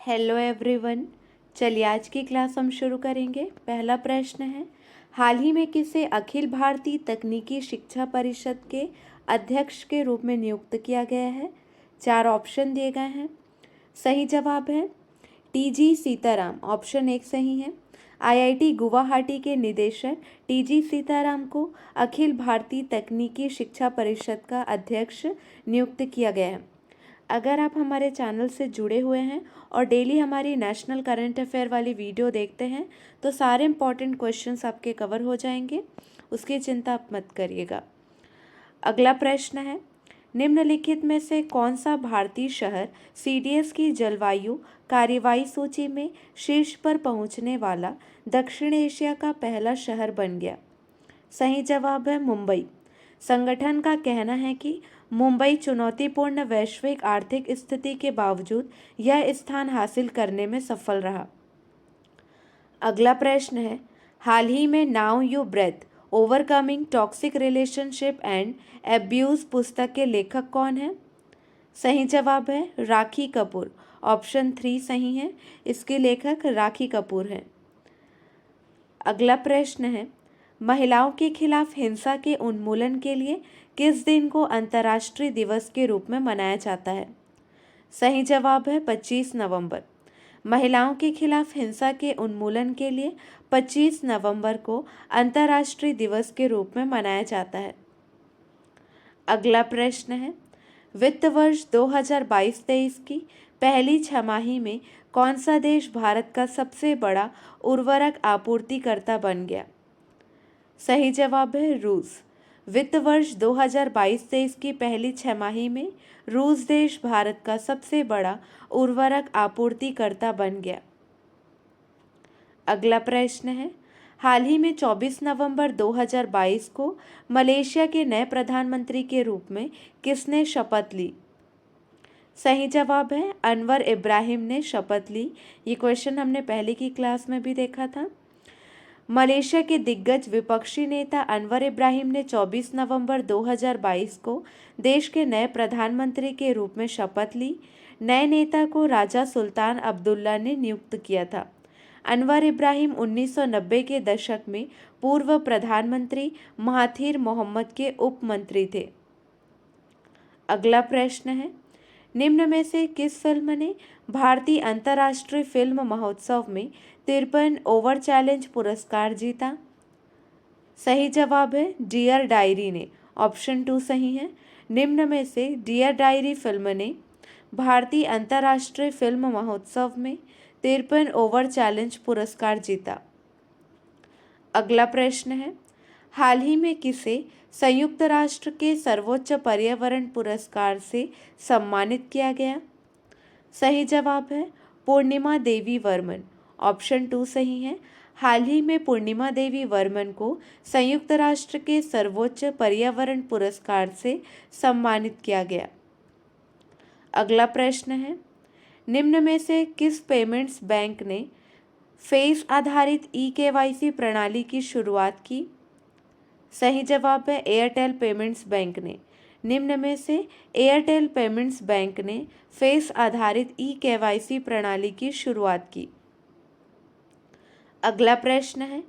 Hello everyone. चलिए आज की क्लास हम शुरू करेंगे। पहला प्रश्न है, हाल ही में किसे अखिल भारतीय तकनीकी शिक्षा परिषद के अध्यक्ष के रूप में नियुक्त किया गया है? 4 ऑप्शन दिए गए हैं। सही जवाब है टीजी सीताराम। ऑप्शन 1 सही है। आईआईटी गुवाहाटी के निदेशक टीजी सीताराम को अखिल भारतीय तकनीकी शिक्षा परिषद का अध्यक्ष नियुक्त किया गया है। अगर आप हमारे चैनल से जुड़े हुए हैं और डेली हमारी नेशनल करंट अफेयर वाली वीडियो देखते हैं तो सारे इम्पॉर्टेंट क्वेश्चंस आपके कवर हो जाएंगे, उसकी चिंता आप मत करिएगा। अगला प्रश्न है, निम्नलिखित में से कौन सा भारतीय शहर सीडीएस की जलवायु कार्रवाई सूची में शीर्ष पर पहुंचने वाला दक्षिण एशिया का पहला शहर बन गया? सही जवाब है मुंबई। संगठन का कहना है कि मुंबई चुनौतीपूर्ण वैश्विक आर्थिक स्थिति के बावजूद यह स्थान हासिल करने में सफल रहा। अगला प्रश्न है, हाल ही में now you breathe overcoming toxic relationship and abuse पुस्तक के लेखक कौन है? सही जवाब है राखी कपूर। ऑप्शन 3 सही है, इसके लेखक राखी कपूर हैं। अगला प्रश्न है, महिलाओं के खिलाफ हिंसा के उन्मूलन के लिए किस दिन को अंतर्राष्ट्रीय दिवस के रूप में मनाया जाता है? सही जवाब है 25 नवंबर। महिलाओं के खिलाफ हिंसा के उन्मूलन के लिए 25 नवंबर को अंतर्राष्ट्रीय दिवस के रूप में मनाया जाता है। अगला प्रश्न है, वित्त वर्ष 2022-23 की पहली छमाही में कौन सा देश भारत का सबसे बड़ा उर्वरक आपूर्तिकर्ता बन गया? सही जवाब है रूस। वित्त वर्ष 2022-23 की पहली छमाही में रूस देश भारत का सबसे बड़ा उर्वरक आपूर्तिकर्ता बन गया। अगला प्रश्न है, हाल ही में 24 नवंबर 2022 को मलेशिया के नए प्रधानमंत्री के रूप में किसने शपथ ली? सही जवाब है अनवर इब्राहिम ने शपथ ली। ये क्वेश्चन हमने पहले की क्लास में भी देखा था। मलेशिया के दिग्गज विपक्षी नेता अनवर इब्राहिम ने 24 नवंबर 2022 को देश के नए प्रधानमंत्री के रूप में शपथ ली। नए नेता को राजा सुल्तान अब्दुल्ला ने नियुक्त किया था। अनवर इब्राहिम 1990 के दशक में पूर्व प्रधानमंत्री महाथिर मोहम्मद के उप मंत्री थे। अगला प्रश्न है, निम्न में से किस फिल्म ने भारतीय अंतर्राष्ट्रीय फिल्म महोत्सव में 53 ओवर चैलेंज पुरस्कार जीता? सही जवाब है डियर डायरी ने। ऑप्शन 2 सही है। निम्न में से डियर डायरी फिल्म ने भारतीय अंतर्राष्ट्रीय फिल्म महोत्सव में 53 ओवर चैलेंज पुरस्कार जीता। अगला प्रश्न है, हाल ही में किसे संयुक्त राष्ट्र के सर्वोच्च पर्यावरण पुरस्कार से सम्मानित किया गया? सही जवाब है पूर्णिमा देवी वर्मन। ऑप्शन 2 सही है। हाल ही में पूर्णिमा देवी वर्मन को संयुक्त राष्ट्र के सर्वोच्च पर्यावरण पुरस्कार से सम्मानित किया गया। अगला प्रश्न है, निम्न में से किस पेमेंट्स बैंक ने फेस आधारित ई-केवाईसी प्रणाली की शुरुआत की? सही जवाब है एयरटेल पेमेंट्स बैंक ने। निम्न में से एयरटेल पेमेंट्स बैंक ने फेस आधारित ई-केवाईसी प्रणाली की शुरुआत की। अगला प्रश्न है,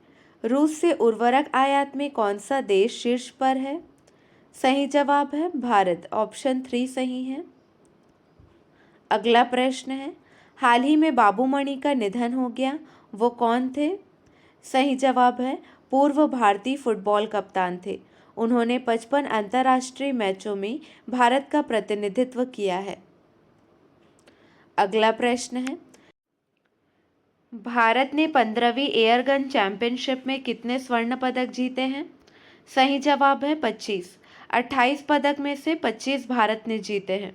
रूस से उर्वरक आयात में कौन सा देश शीर्ष पर है? सही जवाब है भारत। ऑप्शन 3 सही है। अगला प्रश्न है, हाल ही में बाबू मणि का निधन हो गया, वो कौन थे? सही जवाब है पूर्व भारतीय फुटबॉल कप्तान थे। उन्होंने 55 अंतर्राष्ट्रीय मैचों में भारत का प्रतिनिधित्व किया है। अगला प्रश्न है, भारत ने 15वीं एयरगन चैंपियनशिप में कितने स्वर्ण पदक जीते हैं? सही जवाब है 25। 28 पदक में से 25 भारत ने जीते हैं।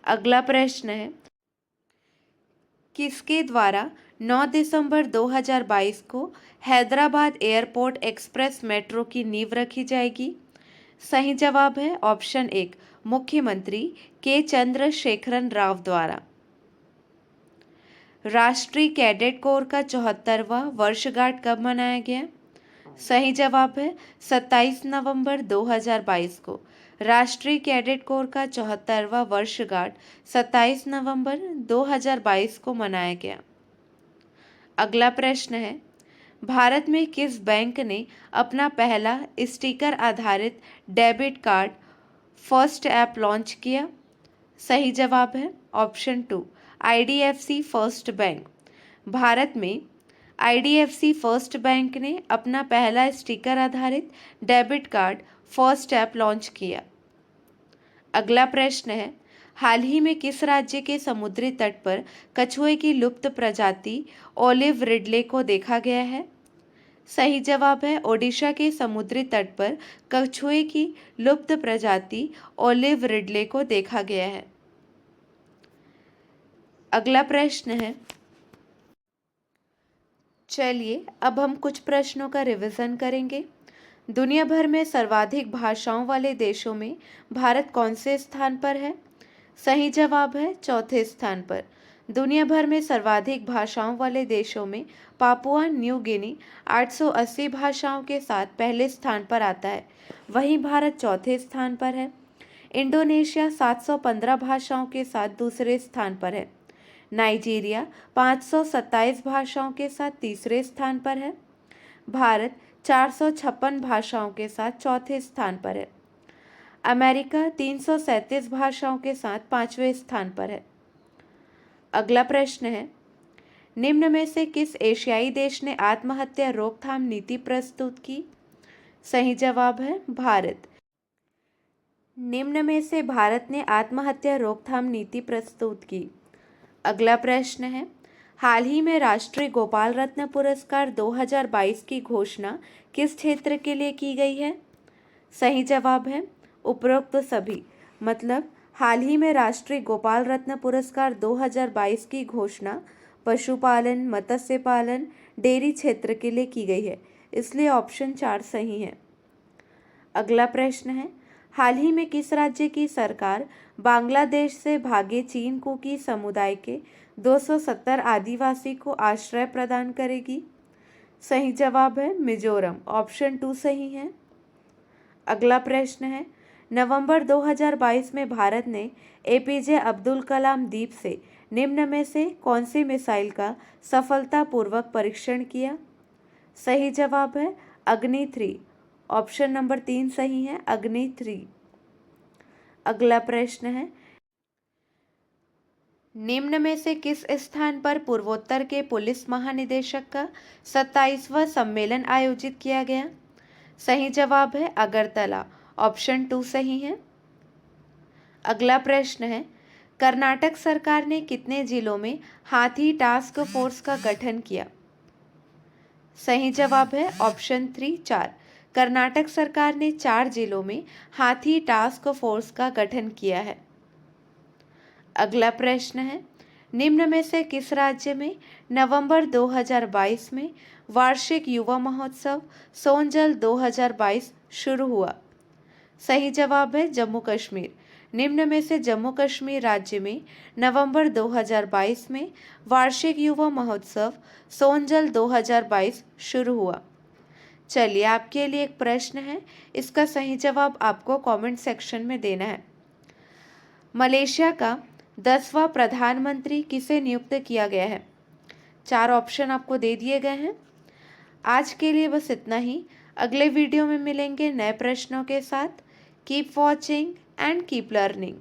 अगला प्रश्न है, किसके द्वारा 9 दिसंबर 2022 को हैदराबाद एयरपोर्ट एक्सप्रेस मेट्रो की नींव रखी जाएगी? सही जवाब है ऑप्शन 1 मुख्यमंत्री के चंद्रशेखरन राव द्वारा। राष्ट्रीय कैडेट कोर का 74वां वर्षगांठ कब मनाया गया? सही जवाब है 27 नवंबर 2022 को। राष्ट्रीय कैडेट कोर का 74वां वर्षगांठ 27 नवंबर 2022 को मनाया गया। अगला प्रश्न है, भारत में किस बैंक ने अपना पहला स्टिकर आधारित debit card first app launch किया? सही जवाब है option 2 IDFC first bank. Bharat में IDFC फर्स्ट बैंक ने अपना पहला स्टिकर आधारित debit card first app launch किया। अगला प्रश्न है, हाल ही में किस राज्य के समुद्री तट पर कछुए की लुप्त प्रजाति ओलिव रिडले को देखा गया है? सही जवाब है ओडिशा के समुद्री तट पर कछुए की लुप्त प्रजाति ओलिव रिडले को देखा गया है। अगला प्रश्न है, चलिए अब हम कुछ प्रश्नों का रिवीजन करेंगे। दुनिया भर में सर्वाधिक भाषाओं वाले देशों में भारत कौन से स्थान पर है? सही जवाब है चौथे स्थान पर। दुनिया भर में सर्वाधिक भाषाओं वाले देशों में पापुआ न्यू गिनी 880 भाषाओं के साथ पहले स्थान पर आता है, वहीं भारत चौथे स्थान पर है। इंडोनेशिया 715 भाषाओं के साथ दूसरे स्थान पर है। नाइजीरिया 527 भाषाओं के साथ तीसरे स्थान पर है। भारत 456 भाषाओं के साथ चौथे स्थान पर है। अमेरिका 337 भाषाओं के साथ पांचवें स्थान पर है। अगला प्रश्न है, निम्न में से किस एशियाई देश ने आत्महत्या रोकथाम नीति प्रस्तुत की? सही जवाब है भारत। निम्न में से भारत ने आत्महत्या रोकथाम नीति प्रस्तुत की। अगला प्रश्न है, हाल ही में राष्ट्रीय गोपाल रत्न पुरस्कार 2022 की घोषणा किस क्षेत्र के लिए की गई है? सही जवाब है उपरोक्त सभी। मतलब हाल ही में राष्ट्रीय गोपाल रत्न पुरस्कार 2022 की घोषणा पशुपालन, मत्स्य पालन, डेयरी क्षेत्र के लिए की गई है, इसलिए ऑप्शन 4 सही है। अगला प्रश्न है, हाल ही में किस राज्य की सरकार बांग्लादेश से भागे चीन कुकी समुदाय के 270 आदिवासी को आश्रय प्रदान करेगी? सही जवाब है मिजोरम, ऑप्शन 2 सही है। अगला प्रश्न है, नवंबर 2022 में भारत ने APJ अब्दुल कलाम द्वीप से निम्न में से कौन सी मिसाइल का सफलतापूर्वक परीक्षण किया? सही जवाब है अग्नि 3, ऑप्शन नंबर 3 सही है अग्नि 3। अगला प्रश्न है, निम्न में से किस स्थान पर पूर्वोत्तर के पुलिस महानिदेशक का 27वां सम्मेलन आयोजित किया गया? सही जवाब है अगरतला, ऑप्शन 2 सही है। अगला प्रश्न है, कर्नाटक सरकार ने कितने जिलों में हाथी टास्क फोर्स का गठन किया? सही जवाब है ऑप्शन 3 4। कर्नाटक सरकार ने 4 जिलों में हाथी टास्क फोर्स का गठन किया है। अगला प्रश्न है, निम्न में से किस राज्य में नवंबर 2022 में वार्षिक युवा महोत्सव सोनजल 2022 शुरू हुआ? सही जवाब है जम्मू कश्मीर। निम्न में से जम्मू कश्मीर राज्य में नवंबर 2022 में वार्षिक युवा महोत्सव सोनजल 2022 शुरू हुआ। चलिए आपके लिए एक प्रश्न है, इसका सही जवाब आपको कमेंट सेक्शन में देना है। मलेशिया का 10वां प्रधानमंत्री किसे नियुक्त किया गया है? 4 ऑप्शन आपको दे दिए गए हैं। आज के लिए बस इतना ही। अगले वीडियो में मिलेंगे नए प्रश्नों के साथ। Keep watching and keep learning.